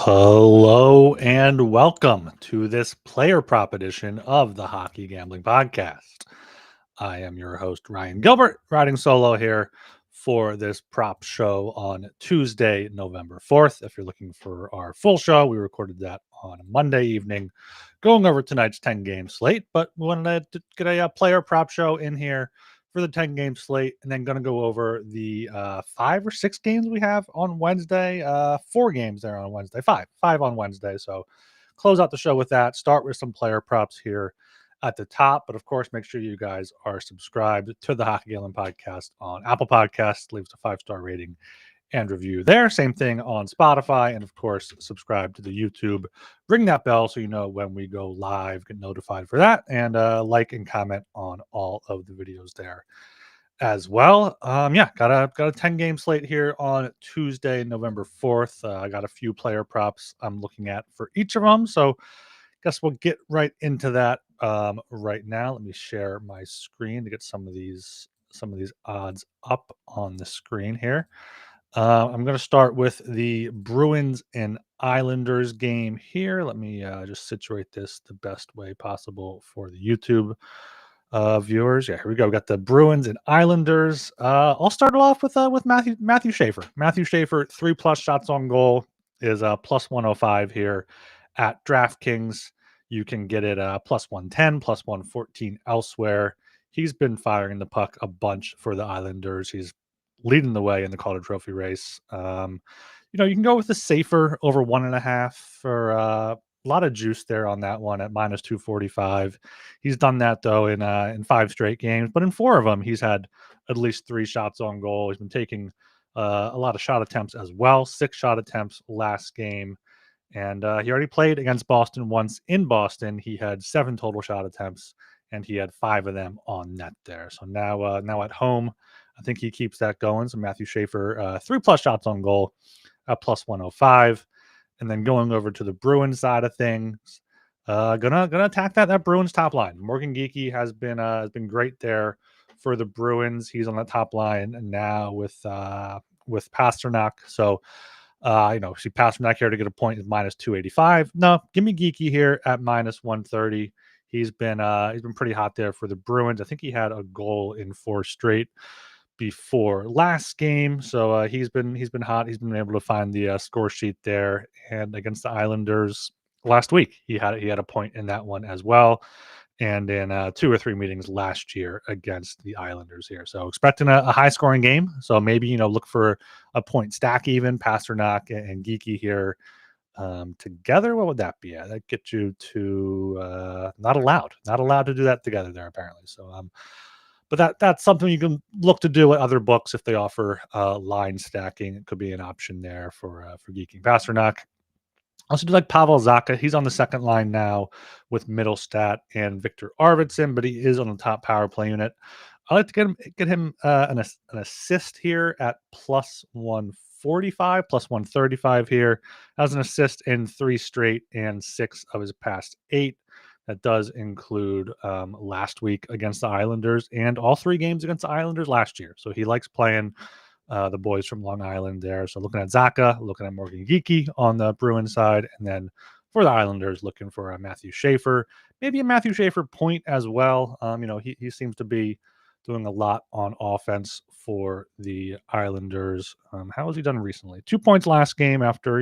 Hello and welcome to this player prop edition of the Hockey Gambling Podcast. I am your host, Ryan Gilbert, riding solo here for this prop show on Tuesday, November 4th. If you're looking for our full show, we recorded that on Monday evening, going over tonight's 10-game slate, but we wanted to get a player prop show in here for the 10-game slate, and then going to go over the 5 or 6 games we have on Wednesday. 4 games there on Wednesday, five on Wednesday. So close out the show with that. Start with some player props here at the top, but of course, make sure you guys are subscribed to the Hockey Gambling Podcast on Apple Podcasts. Leave us a 5-star rating and review there. Same thing on Spotify, and of course, subscribe to the YouTube. Ring that bell so you know when we go live, get notified for that, and like and comment on all of the videos there as well. Got a 10-game slate here on Tuesday, November 4th. I got a few player props I'm looking at for each of them, so guess we'll get right into that right now. Let me share my screen to get some of these odds up on the screen here. I'm going to start with the Bruins and Islanders game here. Let me just situate this the best way possible for the YouTube viewers. Yeah, here we go. We got the Bruins and Islanders. I'll start it off with Matthew Schaefer. Matthew Schaefer, 3+ shots on goal is plus 105 here at DraftKings. You can get it plus 110, plus 114 elsewhere. He's been firing the puck a bunch for the Islanders. He's leading the way in the Calder Trophy race. You can go with the safer over 1.5 for a lot of juice there on that one at minus 245. He's done that though in 5 straight games, but in 4 of them he's had at least 3 shots on goal. He's been taking a lot of shot attempts as well. 6 shot attempts last game, and he already played against Boston once in Boston. He had 7 total shot attempts, and he had 5 of them on net there. So now at home, I think he keeps that going. So Matthew Schaefer, 3+ shots on goal, plus 105. And then going over to the Bruins side of things, gonna attack that Bruins top line. Morgan Geekie has been great there for the Bruins. He's on the top line now with Pasternak. So see Pasternak here to get a point is minus 285. No, give me Geekie here at minus 130. He's been pretty hot there for the Bruins. I think he had a goal in 4 straight before last game, so he's been hot. He's been able to find the score sheet there, and against the Islanders last week, he had a point in that one as well, and in 2 or 3 meetings last year against the Islanders here. So expecting a high scoring game. So maybe look for a point stack even. Pasternak and Geekie here together. What would that be at? That gets you to not allowed to do that together there apparently. So but that's something you can look to do at other books if they offer line stacking. It could be an option there for Geeking Pasternak. Also do like Pavel Zacha. He's on the second line now with Middlestat and Victor Arvidsson, but he is on the top power play unit. I like to get him an assist here at plus 145, plus 135 here. Has an assist in 3 straight and 6 of his past 8. That does include last week against the Islanders and all 3 games against the Islanders last year. So he likes playing the boys from Long Island there. So looking at Zacha, looking at Morgan Geekie on the Bruins side, and then for the Islanders, looking for a Matthew Schaefer, maybe a Matthew Schaefer point as well. He seems to be doing a lot on offense for the Islanders. How has he done recently? 2 points last game after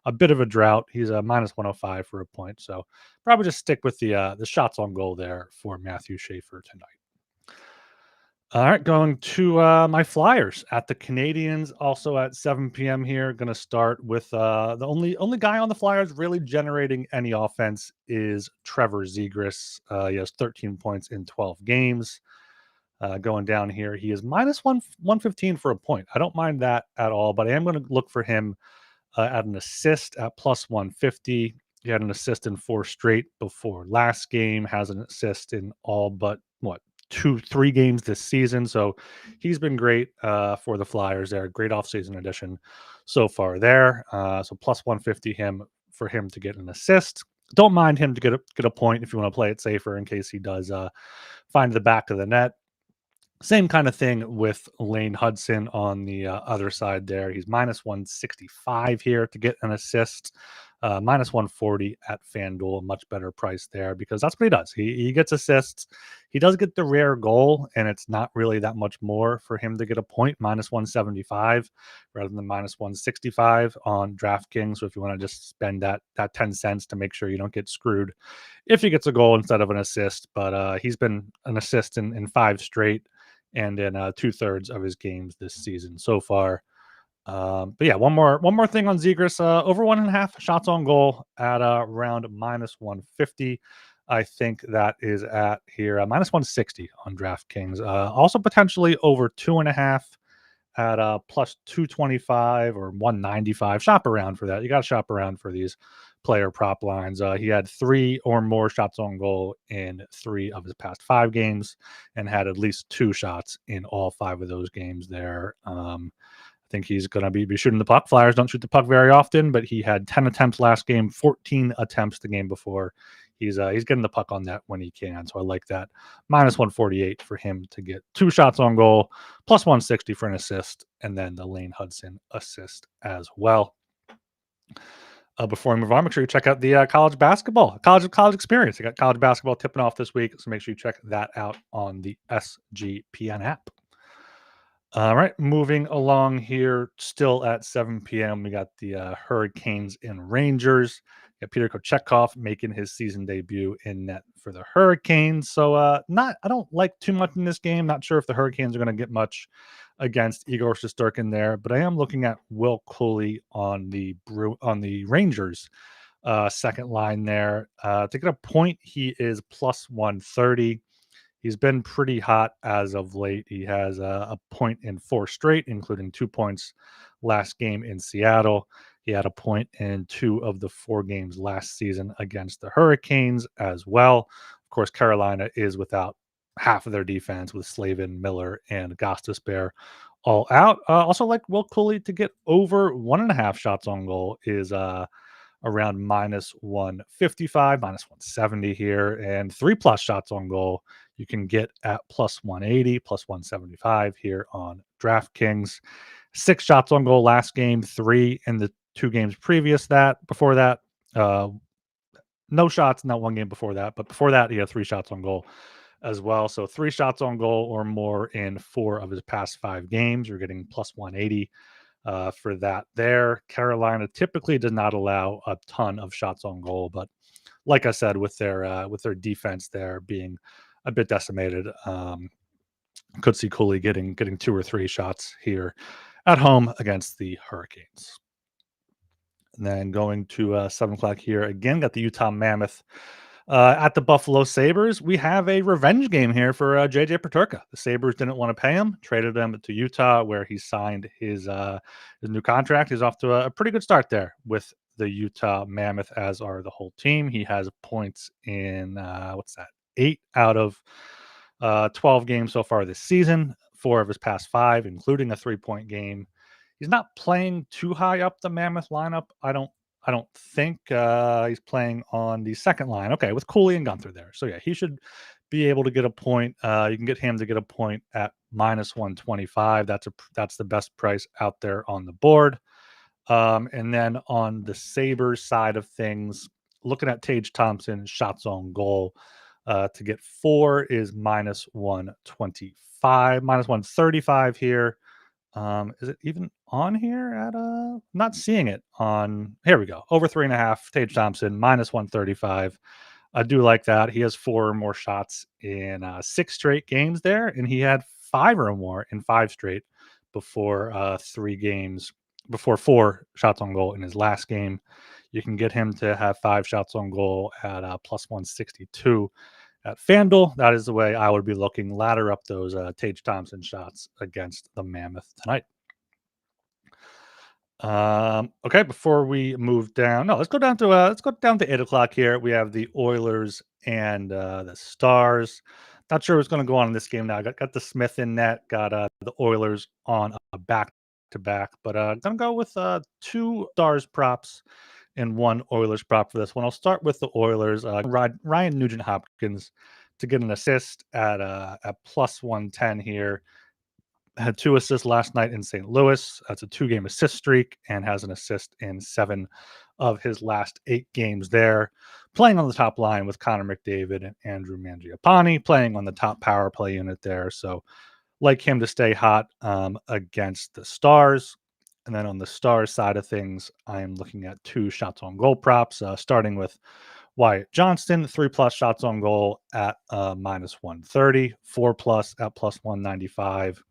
a bit of a drought. He's a minus 105 for a point. So probably just stick with the shots on goal there for Matthew Schaefer tonight. All right, going to my Flyers at the Canadians, also at 7 p.m. here. Going to start with the only guy on the Flyers really generating any offense is Trevor Zegras. He has 13 points in 12 games. Going down here, he is minus 115 for a point. I don't mind that at all, but I am going to look for him at an assist at plus 150. He had an assist in 4 straight before last game, has an assist in all but what, 3 games this season. So he's been great for the Flyers there. Great offseason addition so far there. So plus 150 for him to get an assist. Don't mind him to get a point if you want to play it safer in case he does find the back of the net. Same kind of thing with Lane Hudson on the other side there. He's minus 165 here to get an assist, minus 140 at FanDuel. A much better price there because that's what he does. He gets assists. He does get the rare goal, and it's not really that much more for him to get a point, minus 175 rather than minus 165 on DraftKings. So if you want to just spend that 10 cents to make sure you don't get screwed if he gets a goal instead of an assist. But he's been an assist in 5 straight and in 2/3 of his games this season so far. But yeah, one more thing on Zegras. Over 1.5 shots on goal at around minus 150. I think that is at here minus 160 on DraftKings. Also potentially over 2.5 at plus 225 or 195. Shop around for that. You got to shop around for these player prop lines. He had 3 or more shots on goal in 3 of his past 5 games and had at least 2 shots in all 5 of those games there. I think he's going to be shooting the puck. Flyers don't shoot the puck very often, but he had 10 attempts last game, 14 attempts the game before. He's getting the puck on that when he can. So I like that. Minus 148 for him to get 2 shots on goal, plus 160 for an assist, and then the Lane Hudson assist as well. Before we move on, make sure you check out the college basketball, college experience. I got college basketball tipping off this week, so make sure you check that out on the SGPN app. All right, moving along here, still at 7 p.m. We got the Hurricanes and Rangers. Got Peter Kochetkov making his season debut in net for the Hurricanes. So I don't like too much in this game. Not sure if the Hurricanes are going to get much against Igor Shesterkin there, but I am looking at Will Cooley on the Rangers second line there. To get a point, he is plus 130. He's been pretty hot as of late. He has a point in 4 straight, including 2 points last game in Seattle. He had a point in 2 of the 4 games last season against the Hurricanes as well. Of course, Carolina is without half of their defense with Slavin, Miller, and Gostisbehere all out. Also, like Will Cooley to get over 1.5 shots on goal is around minus 155, minus 170 here, and 3+ shots on goal you can get at plus 180, plus 175 here on DraftKings. 6 shots on goal last game, 3 in the 2 games before that. No shots in that 1 game before that, but before that, he had 3 shots on goal as well. So 3 shots on goal or more in 4 of his past 5 games. You're getting plus 180 for that there. Carolina typically does not allow a ton of shots on goal, but like I said, with their defense there being a bit decimated, could see Cooley getting 2 or 3 shots here at home against the Hurricanes. And then going to 7 o'clock here again, got the Utah Mammoth at the Buffalo Sabres. We have a revenge game here for JJ Peterka. The Sabres didn't want to pay him, traded him to Utah, where he signed his new contract. He's off to a pretty good start there with the Utah Mammoth, as are the whole team. He has points in 8 out of 12 games so far this season, 4 of his past 5, including a 3-point game. He's not playing too high up the Mammoth lineup. I don't think he's playing on the second line. Okay, with Cooley and Gunther there. So yeah, he should be able to get a point. You can get him to get a point at minus 125. That's the best price out there on the board. And then on the Sabres side of things, looking at Tage Thompson shots on goal, to get 4 is minus 125, minus 135 here. Is it even on here at not seeing it on, here we go, over 3.5, Tage Thompson, minus 135. I do like that. He has 4 or more shots in 6 straight games there, and he had 5 or more in 5 straight before 4 shots on goal in his last game. You can get him to have 5 shots on goal at plus 162 at FanDuel. That is the way I would be looking. Ladder up those Tage Thompson shots against the Mammoth tonight. Okay, before we move down, no, let's go down to 8 o'clock here. We have the Oilers and the Stars. Not sure what's going to go on in this game now. Got the Smith in net. Got the Oilers on a back to back, but gonna go with two Stars props and one Oilers prop for this one. I'll start with the Oilers. Ryan Nugent Hopkins to get an assist at plus 110 here. Had 2 assists last night in St. Louis. That's a 2-game assist streak and has an assist in 7 of his last 8 games there. Playing on the top line with Connor McDavid and Andrew Mangiapane, playing on the top power play unit there. So like him to stay hot against the Stars. And then on the Stars side of things, I am looking at 2 shots on goal props, starting with Wyatt Johnston, 3+ shots on goal at minus 130, 4+ at plus 195.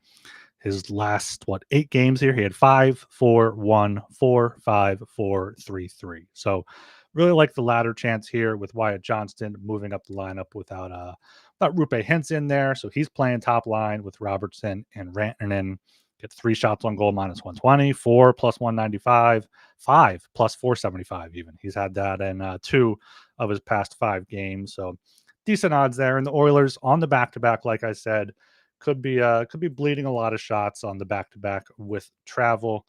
His last 8 games here, he had 5, 4, 1, 4, 5, 4, 3, 3. So really like the latter chance here with Wyatt Johnston moving up the lineup without Rupe Hintz in there. So he's playing top line with Robertson and Rantanen. Get 3 shots on goal minus 120, 4 plus 195, 5 plus 475 even. He's had that in 2 of his past 5 games. So decent odds there. And the Oilers on the back-to-back, like I said, could be bleeding a lot of shots on the back-to-back with travel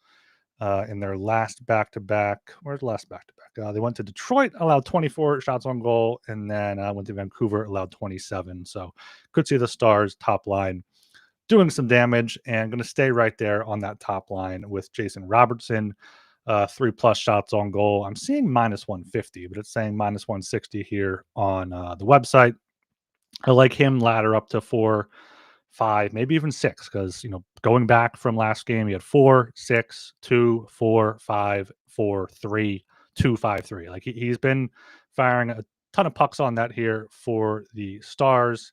in their last back-to-back. Where's the last back-to-back? They went to Detroit, allowed 24 shots on goal, and then went to Vancouver, allowed 27. So could see the Stars top line doing some damage and going to stay right there on that top line with Jason Robertson. 3+ shots on goal. I'm seeing minus 150, but it's saying minus 160 here on the website. I like him ladder up to 4, 5, maybe even 6, because going back from last game, he had 4, 6, 2, 4, 5, 4, 3, 2, 5, 3. Like he's been firing a ton of pucks on that here for the Stars.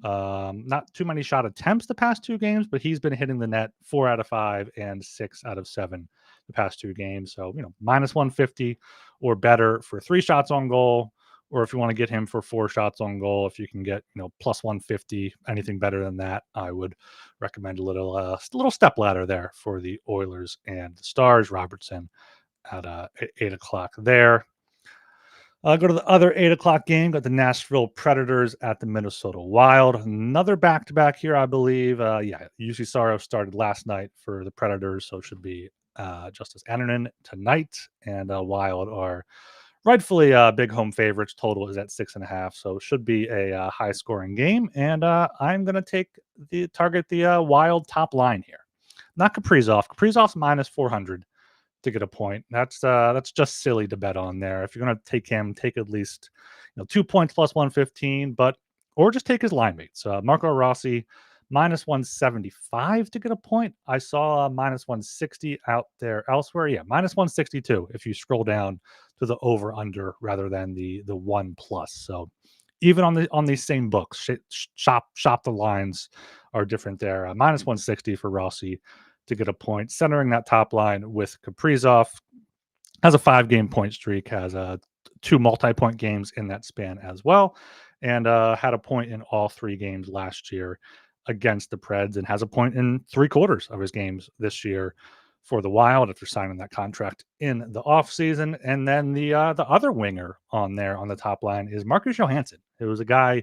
Not too many shot attempts the past 2 games, but he's been hitting the net 4 out of 5 and 6 out of 7 the past 2 games. So minus 150 or better for 3 shots on goal. Or if you want to get him for 4 shots on goal, if you can get plus 150, anything better than that, I would recommend a little step ladder there for the Oilers and the Stars. Robertson at 8 o'clock there. I'll go to the other 8 o'clock game. Got the Nashville Predators at the Minnesota Wild. Another back-to-back here, I believe. UC Saros started last night for the Predators, so it should be Justice Annunen tonight. And Wild are rightfully big home favorites. Total is at 6.5, so it should be a high-scoring game. And I'm going to target the Wild top line here. Not Kaprizov. Kaprizov's minus 400 to get a point. That's just silly to bet on there. If you're going to take him, take at least 2 points plus 115, or just take his line mates. Marco Rossi minus 175 to get a point. I saw minus 160 out there elsewhere. Yeah, minus 162 if you scroll down to the over under rather than the 1+. So even on these same books, shop the lines are different there. Minus 160 for Rossi to get a point. Centering that top line with Kaprizov, has a 5-game point streak, has 2 multi-point games in that span as well, and had a point in all 3 games last year against the Preds, and has a point in 3/4 of his games this year for the Wild after signing that contract in the offseason. And then the other winger on there on the top line is Marcus Johansson. It was a guy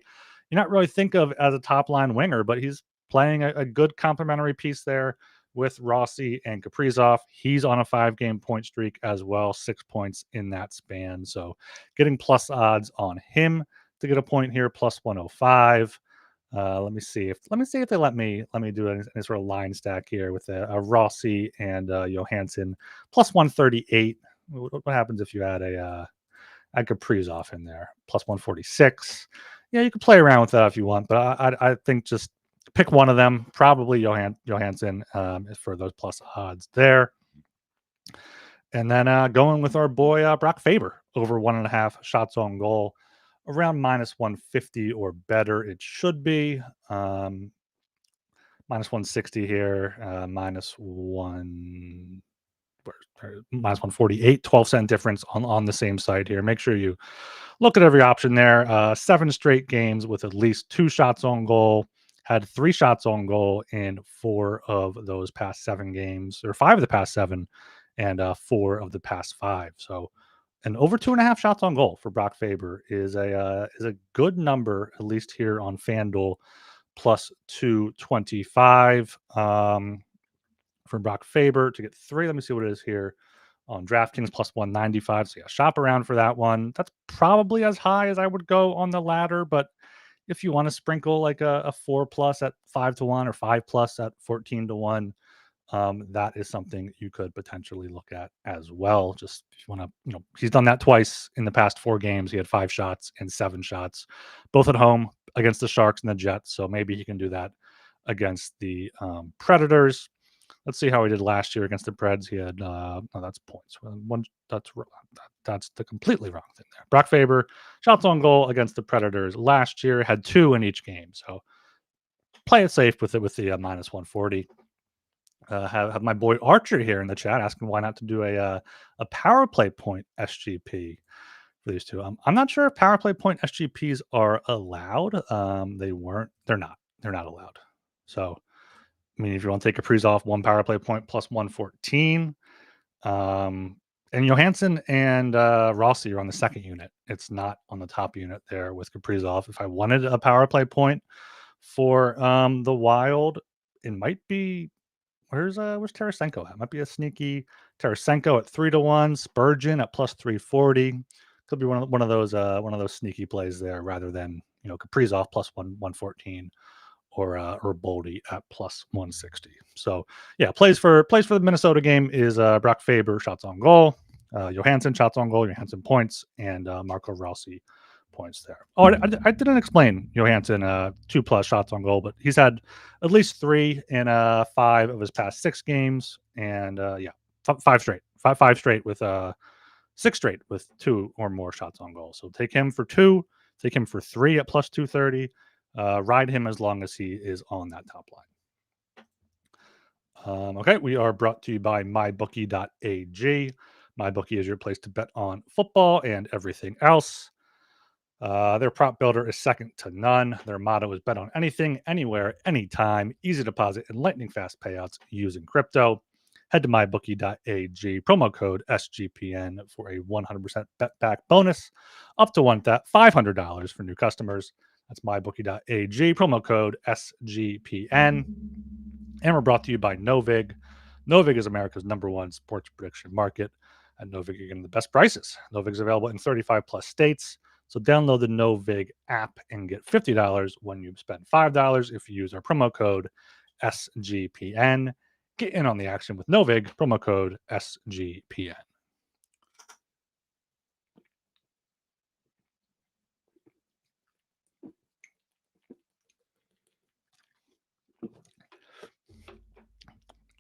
you not really think of as a top line winger, but he's playing a good complementary piece there with Rossi and Kaprizov. He's on a 5-game point streak as well, 6 points in that span. So getting plus odds on him to get a point here, plus 105. Let me see if they let me do any sort of line stack here with a Rossi and Johansson plus 138. What happens if you add add Kaprizov in there? Plus 146. Yeah, you can play around with that if you want, but I think just pick one of them, probably Johansson for those plus odds there. And then going with our boy Brock Faber over 1.5 shots on goal, around minus 150 or better. It should be minus 160 here, minus 148, 12-cent difference on the same side here. Make sure you look at every option there. 7 straight games with at least 2 shots on goal. Had 3 shots on goal in 4 of those past 7 games, or 5 of the past 7 and 4 of the past 5. So, and over 2.5 shots on goal for Brock Faber is a good number, at least here on FanDuel, plus 225 for Brock Faber to get 3. Let me see what it is here on DraftKings, plus 195. So yeah, shop around for that one. That's probably as high as I would go on the ladder, but if you want to sprinkle like a 4 plus at 5 to 1 or 5 plus at 14 to 1, that is something you could potentially look at as well. Just if you want to, he's done that twice in the past 4 games. He had 5 shots and 7 shots, both at home against the Sharks and the Jets. So maybe he can do that against the Predators. Let's see how he did last year against the Preds. He had no, that's points. One that's the completely wrong thing there. Brock Faber shots on goal against the Predators last year, had 2 in each game. So play it safe with it with the minus 140. Have my boy Archer here in the chat asking why not to do a power play point SGP for these two. I'm not sure if power play point SGPs are allowed. They weren't. They're not. They're not allowed. So I mean, if you want to take Kaprizov, 1 power play point plus 114. And Johansson and Rossi are on the second unit. It's not on the top unit there with Kaprizov. If I wanted a power play point for the Wild, it might be where's Tarasenko at? Might be a sneaky Tarasenko at 3 to 1, Spurgeon at plus 340. Could be one of those sneaky plays there rather than Kaprizov plus 114 or Boldy at plus 160. So yeah, plays for the Minnesota game is Brock Faber shots on goal, Johansson shots on goal, Johansson points, and Marco Rossi points there. Oh, I didn't explain Johansson 2+ shots on goal, but he's had at least 3 in 5 of his past 6 games, and yeah, 5 straight, five straight with 6 straight with 2 or more shots on goal. So take him for 2, take him for 3 at plus 230. Ride him as long as he is on that top line. Okay, we are brought to you by mybookie.ag. MyBookie is your place to bet on football and everything else. Their prop builder is second to none. Their motto is bet on anything, anywhere, anytime, easy deposit, and lightning fast payouts using crypto. Head to mybookie.ag, promo code SGPN for a 100% bet back bonus up to $500 for new customers. That's mybookie.ag, promo code SGPN. And we're brought to you by Novig. Novig is America's #1 sports prediction market. At Novig, you're getting the best prices. Novig is available in 35 plus states. So download the Novig app and get $50 when you spend $5 if you use our promo code SGPN. Get in on the action with Novig, promo code SGPN.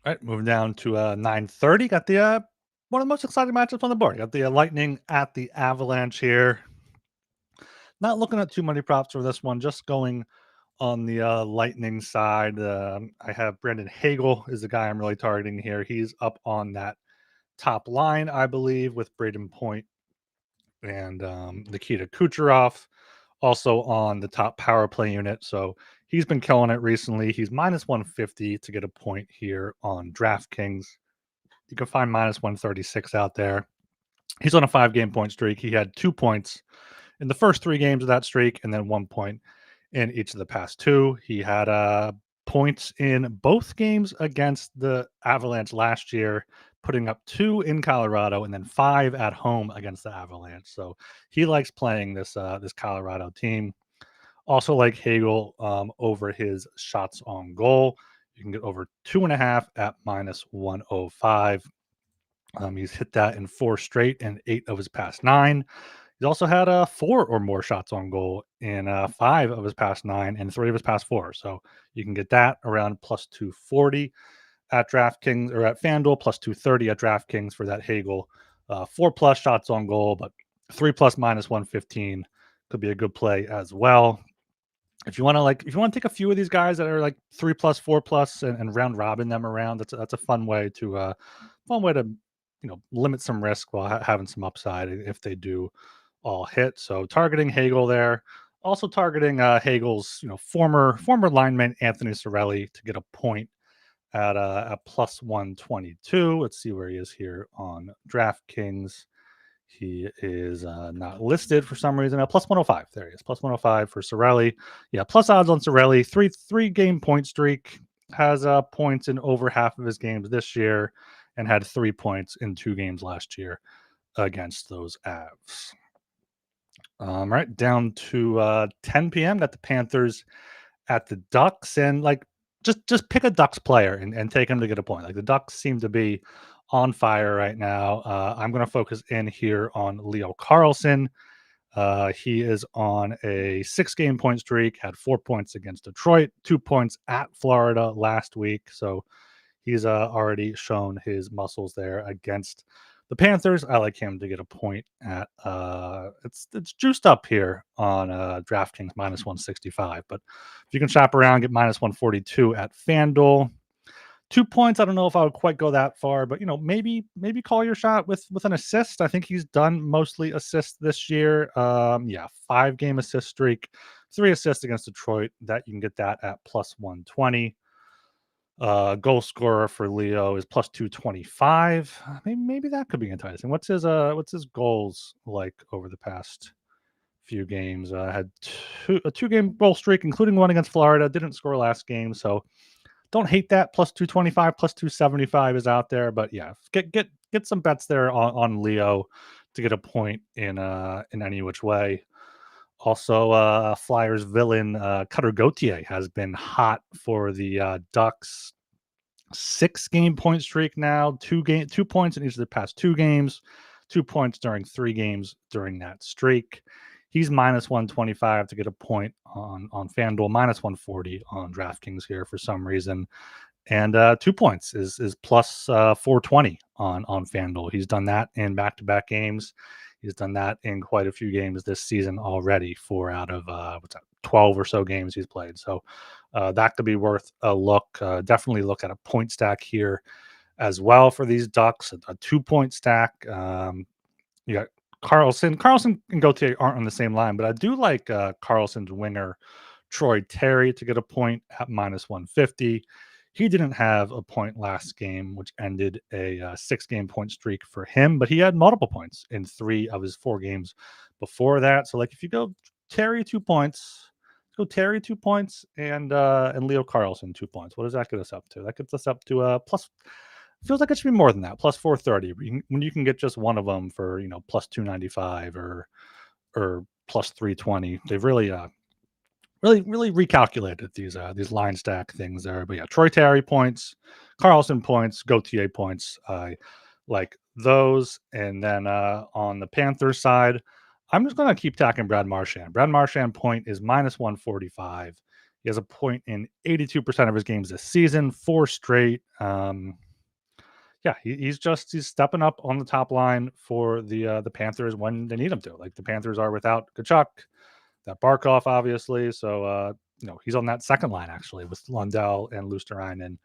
All right, moving down to 9:30. Got the one of the most exciting matchups on the board. Got the Lightning at the Avalanche here. Not looking at too many props for this one. Just going on the Lightning side. I have Brandon Hagel is the guy I'm really targeting here. He's up on that top line, I believe, with Braden Point and Nikita Kucherov, also on the top power play unit. So he's been killing it recently. He's minus 150 to get a point here on DraftKings. You can find minus 136 out there. He's on a 5-game point streak. He had 2 points in the first 3 games of that streak, and then 1 point in each of the past 2. He had points in both games against the Avalanche last year, putting up 2 in Colorado and then 5 at home against the Avalanche. So he likes playing this Colorado team. Also like Hagel over his shots on goal. You can get over 2.5 at minus 105. He's hit that in 4 straight and 8 of his past 9. He's also had 4 or more shots on goal in 5 of his past 9 and 3 of his past 4. So you can get that around plus 240 at DraftKings or at FanDuel, plus 230 at DraftKings for that Hagel. 4+ shots on goal, but 3+ minus 115 could be a good play as well. If you want to take a few of these guys that are like 3+, 4+, and round robin them around, that's a fun way to limit some risk while having some upside if they do all hit. So targeting Hagel there, also targeting Hagel's former lineman Anthony Cirelli to get a point at plus 122. Let's see where he is here on DraftKings. He is not listed for some reason. Plus 105. There he is. Plus 105 for Cirelli. Yeah, plus odds on Cirelli. Three game point streak. Has points in over half of his games this year, and had 3 points in 2 games last year against those Avs. Right down to 10 p.m. Got the Panthers at the Ducks, and like just pick a Ducks player and take him to get a point. Like the Ducks seem to be on fire right now. I'm going to focus in here on Leo Carlson. He is on a 6-game point streak, had 4 points against Detroit, 2 points at Florida last week. So he's already shown his muscles there against the Panthers. I like him to get a point at it's juiced up here on DraftKings minus 165. But if you can shop around, get minus 142 at FanDuel. 2 points. I don't know if I would quite go that far, but maybe call your shot with an assist. I think he's done mostly assists this year. 5-game assist streak, 3 assists against Detroit. That you can get that at plus 120. Goal scorer for Leo is plus 225. Maybe that could be enticing. What's his goals like over the past few games? Had a 2-game goal streak, including one against Florida. Didn't score last game, so don't hate that. Plus 225, plus 275 is out there. But yeah, get some bets there on Leo to get a point in any which way. Also, Flyers villain Cutter Gauthier has been hot for the Ducks. 6-game point streak now. 2 points in each of the past 2 games. 2 points during 3 games during that streak. He's minus 125 to get a point on FanDuel, minus 140 on DraftKings here for some reason. And 2 points is plus 420 on FanDuel. He's done that in back-to-back games. He's done that in quite a few games this season already, 4 out of 12 or so games he's played. So that could be worth a look. Definitely look at a point stack here as well for these Ducks, a 2-point stack. You got Carlson and Gauthier aren't on the same line, but I do like Carlson's winger, Troy Terry, to get a point at minus 150. He didn't have a point last game, which ended a 6-game point streak for him, but he had multiple points in 3 of his 4 games before that. So, like, if you go Terry 2 points, and Leo Carlson 2 points. What does that get us up to? That gets us up to plus. Feels like it should be more than that, plus 430. When you can get just one of them for plus 295 or plus 320, they've really recalculated these line stack things there. But yeah, Troy Terry points, Carlson points, Gauthier points. I like those. And then on the Panthers side, I'm just going to keep tacking Brad Marchand. Brad Marchand point is minus 145. He has a point in 82% of his games this season, 4 straight. He's stepping up on the top line for the Panthers when they need him to. Like the Panthers are without Kachuk, that Barkov, obviously. So, he's on that second line, actually, with Lundell and Luosterainen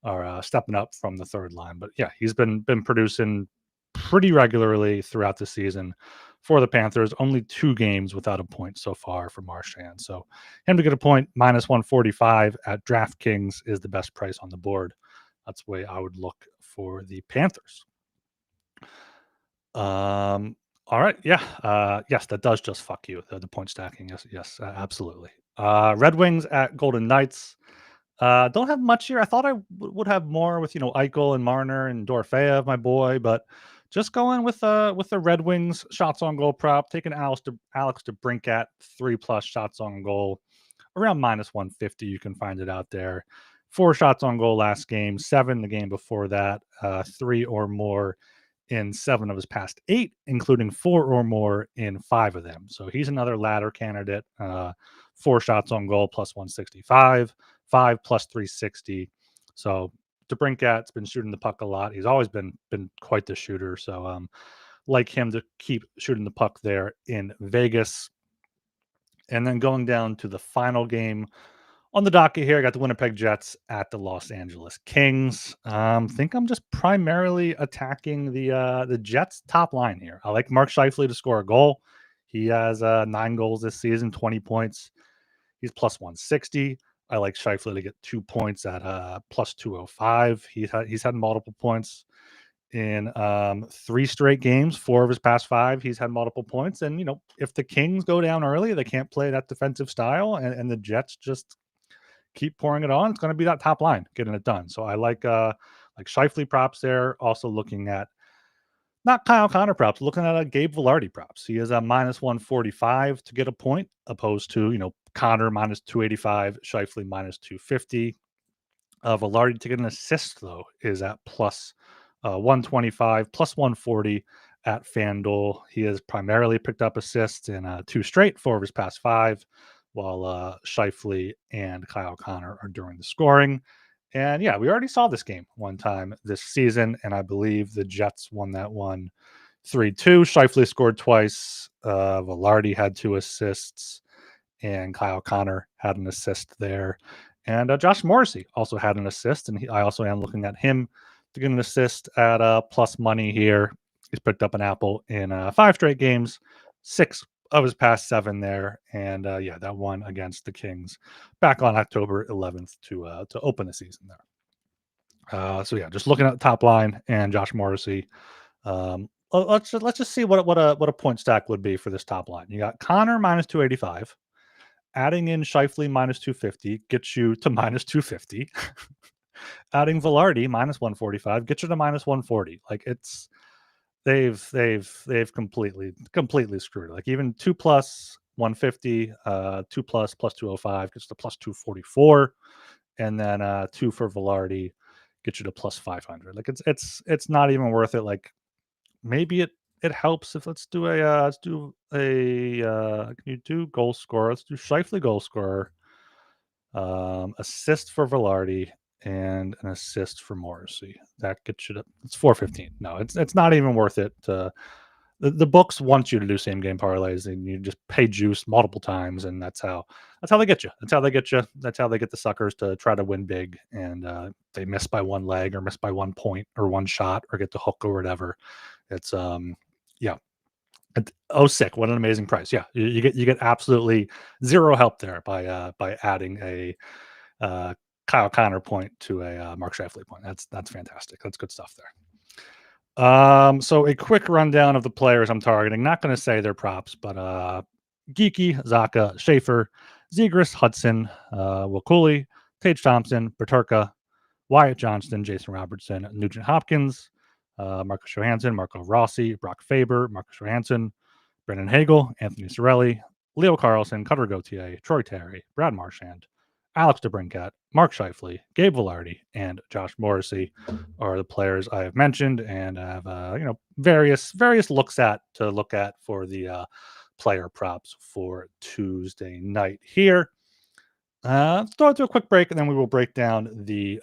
are stepping up from the third line. But, yeah, he's been producing pretty regularly throughout the season for the Panthers. Only 2 games without a point so far for Marchand. So, him to get a point, minus 145 at DraftKings is the best price on the board. That's the way I would look for the Panthers. All right. Yeah. Yes, that does just fuck you. The point stacking. Yes, absolutely. Red Wings at Golden Knights. Don't have much here. I thought I would have more with Eichel and Marner and Dorofeyev, my boy, but just going with the Red Wings shots on goal prop, taking Alex DeBrincat 3+ shots on goal, around minus 150. You can find it out there. 4 shots on goal last game, 7 the game before that, 3 or more in 7 of his past 8, including 4 or more in 5 of them. So he's another ladder candidate. 4 shots on goal plus 165, 5 plus 360. So DeBrincat's been shooting the puck a lot. He's always been quite the shooter. So like him to keep shooting the puck there in Vegas. And then going down to the final game on the docket here, I got the Winnipeg Jets at the Los Angeles Kings. Think I'm just primarily attacking the Jets top line here. I like Mark Scheifele to score a goal. He has 9 goals this season, 20 points. He's plus 160. I like Scheifele to get 2 points at plus 205. He's had multiple points in 3 straight games. 4 of his past 5, he's had multiple points. And if the Kings go down early, they can't play that defensive style, and the Jets just keep pouring it on. It's going to be that top line getting it done. So I like Scheifele props there. Also looking at not Kyle Connor props, looking at a Gabe Velarde props. He is a minus 145 to get a point, opposed to Connor minus 285, Scheifele minus 250. Velarde to get an assist, though, is at plus 125, plus 140 at FanDuel. He has primarily picked up assists in 2 straight, 4 of his past 5, while Scheifele and Kyle Connor are doing the scoring. And yeah, we already saw this game one time this season, and I believe the Jets won that one 3-2. Scheifele scored twice. Velarde had 2 assists, and Kyle Connor had an assist there. And Josh Morrissey also had an assist, and I also am looking at him to get an assist at plus money here. He's picked up an apple in 5 straight games, 6 of his past 7 there, and yeah, that one against the Kings back on October 11th to open the season there. So yeah, just looking at the top line and Josh Morrissey. Let's just see what a point stack would be for this top line. You got Connor minus 285. Adding in Scheifele minus 250 gets you to minus 250. Adding Velarde minus 145 gets you to minus 140. Like they've completely screwed it. Like even 2 plus 150, 2 plus 205 gets to plus 244, and then 2 for Velarde gets you to plus 500. Like it's not even worth it. Like maybe it helps if let's do a can you do goal scorer? Let's do Scheifele goal scorer, assist for Velarde, and an assist for Morrissey. That gets you to it's 415. No, it's not even worth it. The books want you to do same game parlays, and you just pay juice multiple times, and that's how they get you. That's how they get you. That's how they get the suckers to try to win big, and they miss by 1 leg or miss by 1 point or 1 shot or get the hook or whatever. It's yeah. Sick! What an amazing price. Yeah, you get absolutely zero help there by adding a Kyle Connor point to a Mark Scheifele point. That's fantastic. That's good stuff there. So a quick rundown of the players I'm targeting. Not going to say their props, but Geeky, Zaka, Schaefer, Zegras, Hudson, Will Cooley, Tage Thompson, Berturka, Wyatt Johnston, Jason Robertson, Nugent Hopkins, Marcus Johansson, Marco Rossi, Brock Faber, Marcus Johansson, Brendan Hagel, Anthony Cirelli, Leo Carlson, Cutter Gauthier, Troy Terry, Brad Marchand, Alex DeBrincat, Mark Scheifele, Gabe Velarde, and Josh Morrissey are the players I have mentioned, and I have various looks to look at for the player props for Tuesday night here. Let's throw it to a quick break, and then we will break down the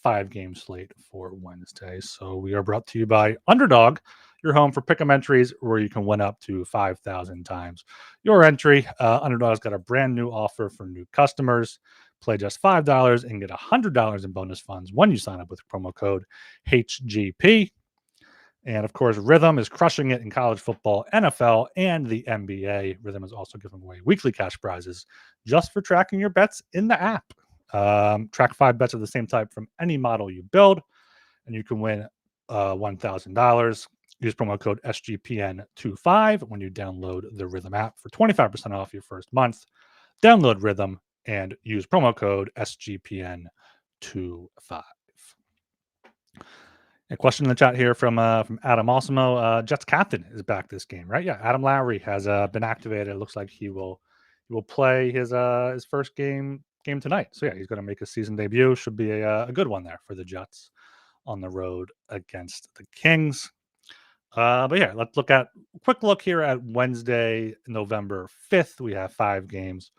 5-game slate for Wednesday. So we are brought to you by Underdog, your home for pick'em entries, where you can win up to 5,000 times your entry. Underdog's got a brand new offer for new customers. Play just $5 and get $100 in bonus funds when you sign up with promo code HGP. And of course, Rhythm is crushing it in college football, NFL, and the NBA. Rhythm is also giving away weekly cash prizes just for tracking your bets in the app. Track 5 bets of the same type from any model you build, and you can win $1,000. Use promo code SGPN25 when you download the Rhythm app for 25% off your first month. Download Rhythm and use promo code SGPN25. A question in the chat here from Adam Osimo. Jets captain is back this game, right? Yeah, Adam Lowry has been activated. It looks like he will play his first game tonight. So yeah, he's going to make a season debut. Should be a good one there for the Jets on the road against the Kings. But yeah, let's look at a quick look here at Wednesday, November 5th. We have 5 games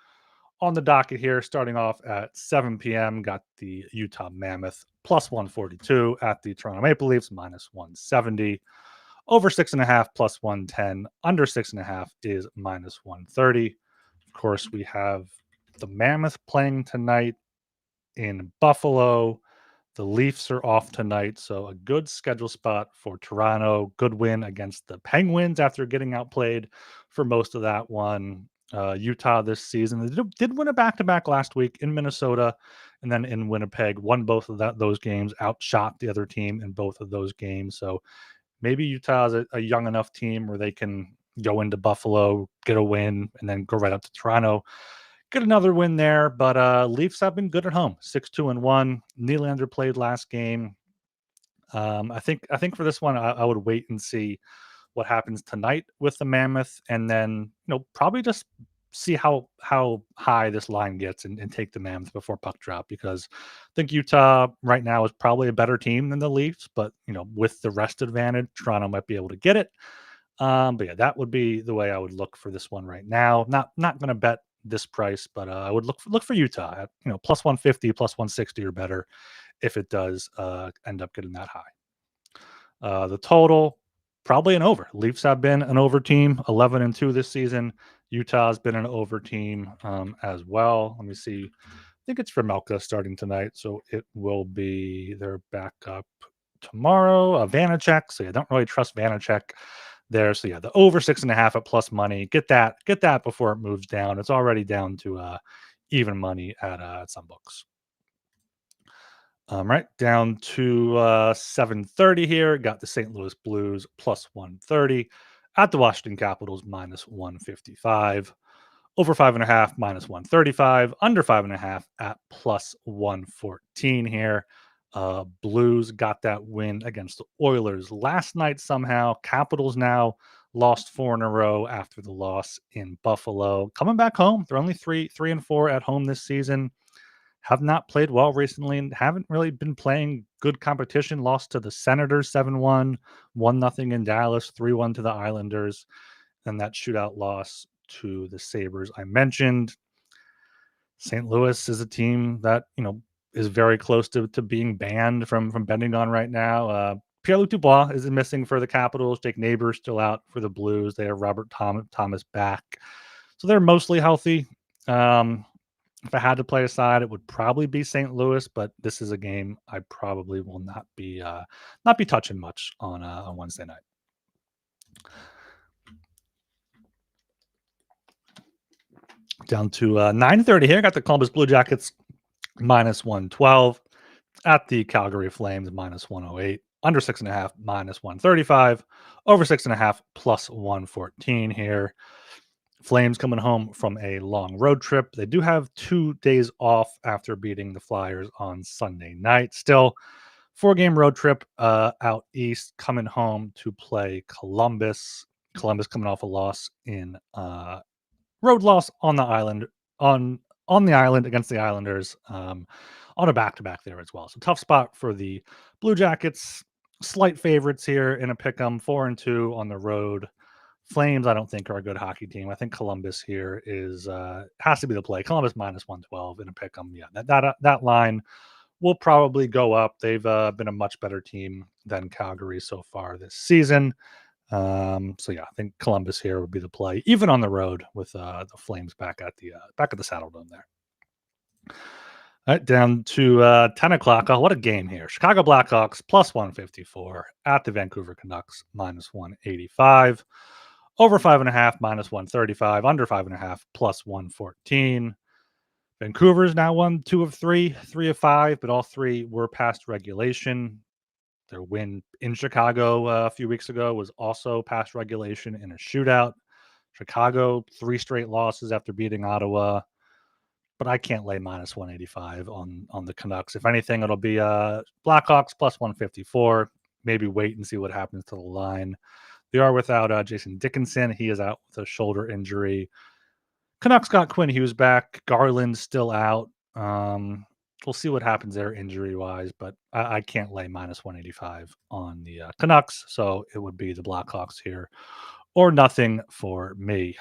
on the docket here, starting off at 7 p.m. Got the Utah Mammoth plus 142 at the Toronto Maple Leafs minus 170. Over 6.5 plus 110. Under 6.5 is minus 130. Of course, we have the Mammoth playing tonight in Buffalo. The Leafs are off tonight, so a good schedule spot for Toronto. Good win against the Penguins after getting outplayed for most of that one. Utah this season. They did win a back-to-back last week in Minnesota and then in Winnipeg. Won both of those games, outshot the other team in both of those games. So maybe Utah is a young enough team where they can go into Buffalo, get a win, and then go right up to Toronto, get another win there. But Leafs have been good at home, 6-2-1. Nylander played last game. I think for this one, I would wait and see what happens tonight with the Mammoth, and then probably just see how high this line gets and take the Mammoth before puck drop, because I think Utah right now is probably a better team than the Leafs, but with the rest advantage, Toronto might be able to get it. But yeah, that would be the way I would look for this one right now. Not going to bet this price, but I would look for Utah at plus 150, plus 160 or better if it does end up getting that high. The total, probably an over. Leafs have been an over team, 11-2 this season. Utah's been an over team as well. Let me see. I think it's for Melka starting tonight, so it will be their backup tomorrow. Vanacek. So I don't really trust Vanacek there. So yeah, the over 6.5 at plus money. Get that before it moves down. It's already down to even money at some books. Right down to 7:30 here. Got the St. Louis Blues plus 130 at the Washington Capitals minus 155. Over 5.5 minus 135. Under 5.5 at plus 114 here. Blues got that win against the Oilers last night somehow. Capitals now lost 4 in a row after the loss in Buffalo. Coming back home, they're only 3-4 at home this season. Have not played well recently and haven't really been playing good competition. Lost to the Senators 7-1, 1-0 in Dallas, 3-1 to the Islanders, and that shootout loss to the Sabres I mentioned. St. Louis is a team that, is very close to being banned from betting on right now. Pierre-Luc Dubois is missing for the Capitals. Jake Neighbors still out for the Blues. They have Robert Thomas back. So they're mostly healthy. If I had to play a side, it would probably be St. Louis, but this is a game I probably will not be touching much on Wednesday night. Down to 9:30 here. Got the Columbus Blue Jackets minus 112 at the Calgary Flames minus 108. Under 6.5 minus 135. Over 6.5 plus 114 here. Flames coming home from a long road trip. They do have 2 days off after beating the Flyers on Sunday night. Still, 4-game road trip out east, coming home to play Columbus. Columbus coming off a loss in road loss on the island on the island against the Islanders on a back-to-back there as well. So tough spot for the Blue Jackets. Slight favorites here in a pick'em, 4-2 on the road. Flames, I don't think, are a good hockey team. I think Columbus here has to be the play. Columbus minus 112 in a pick'em. Yeah, that line will probably go up. They've been a much better team than Calgary so far this season. So yeah, I think Columbus here would be the play, even on the road with the Flames back at the Saddle Dome there. All right, down to 10 o'clock. Oh, what a game here. Chicago Blackhawks plus 154 at the Vancouver Canucks minus 185. Over 5.5 minus 135. Under 5.5 plus 114. Vancouver's now won 2 of 3, 3 of 5, but all 3 were past regulation. Their win in Chicago a few weeks ago was also past regulation in a shootout. Chicago, 3 straight losses after beating Ottawa. But I can't lay minus 185 on the Canucks. If anything, it'll be Blackhawks plus 154. Maybe wait and see what happens to the line. They are without Jason Dickinson. He is out with a shoulder injury. Canucks got Quinn Hughes back. Garland's still out. We'll see what happens there injury-wise, but I can't lay minus 185 on the Canucks, so it would be the Blackhawks here or nothing for me.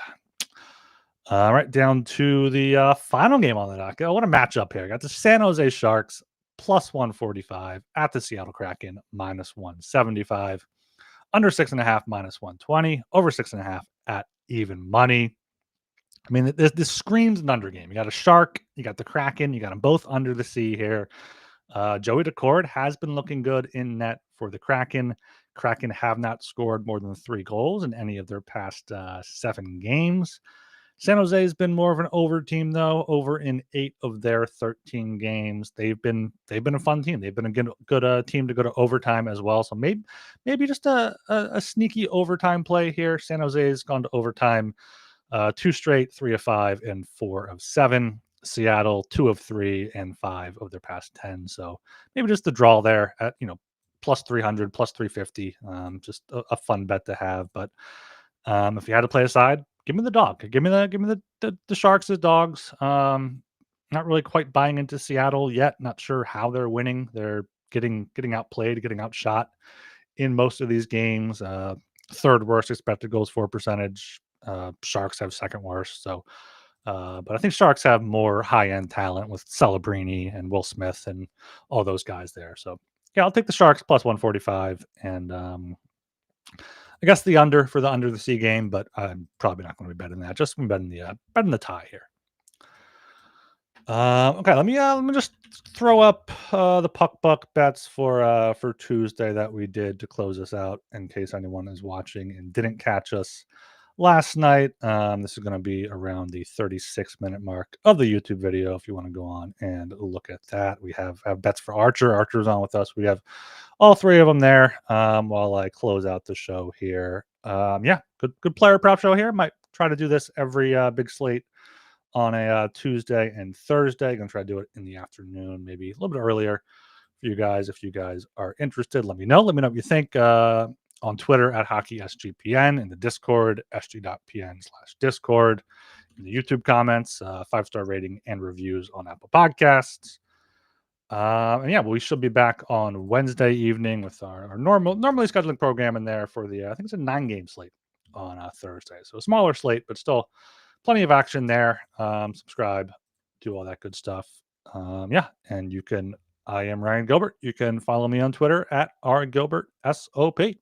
All right, down to the final game on the docket. What a matchup here. Got the San Jose Sharks plus 145 at the Seattle Kraken minus 175. Under 6.5 minus 120. Over 6.5 at even money. I mean, this screams an under game. You got a Shark, you got the Kraken, you got them both under the sea here. Joey Decord has been looking good in net for the Kraken. Kraken have not scored more than 3 goals in any of their past 7 games. San Jose has been more of an over team though. Over in 8 of their 13 games, they've been a fun team. They've been a good team to go to overtime as well. So maybe just a sneaky overtime play here. San Jose has gone to overtime two straight, 3 of 5 and 4 of 7. Seattle, 2 of 3 and 5 of their past 10. So maybe just the draw there at plus 300, plus 350. Just a fun bet to have. But if you had to play a side, give me the dog. Give me the Sharks as dogs. Not really quite buying into Seattle yet. Not sure how they're winning. They're getting outplayed, getting outshot in most of these games. Third worst expected goals for percentage. Sharks have second worst. So, but I think Sharks have more high end talent with Celebrini and Will Smith and all those guys there. So, yeah, I'll take the Sharks plus 145, and I guess the under for the under the sea game, but I'm probably not going to be betting that. Just betting the tie here. Okay, let me just throw up the puck buck bets for Tuesday that we did to close us out. In case anyone is watching and didn't catch us last night, this is going to be around the 36-minute mark of the YouTube video. If you want to go on and look at that, we have bets for Archer. Archer's on with us. We have all three of them there. While I close out the show here, yeah, good player prop show here. Might try to do this every big slate on a Tuesday and Thursday. Gonna try to do it in the afternoon, maybe a little bit earlier for you guys. If you guys are interested, let me know. Let me know what you think on Twitter at HockeySGPN, in the Discord, sg.pn/Discord, in the YouTube comments, 5-star rating and reviews on Apple Podcasts. And yeah, we should be back on Wednesday evening with our normally scheduling program in there for the I think it's a 9-game slate on Thursday. So a smaller slate, but still plenty of action there. Subscribe, do all that good stuff. Yeah, and I am Ryan Gilbert. You can follow me on Twitter at rgilbertsop.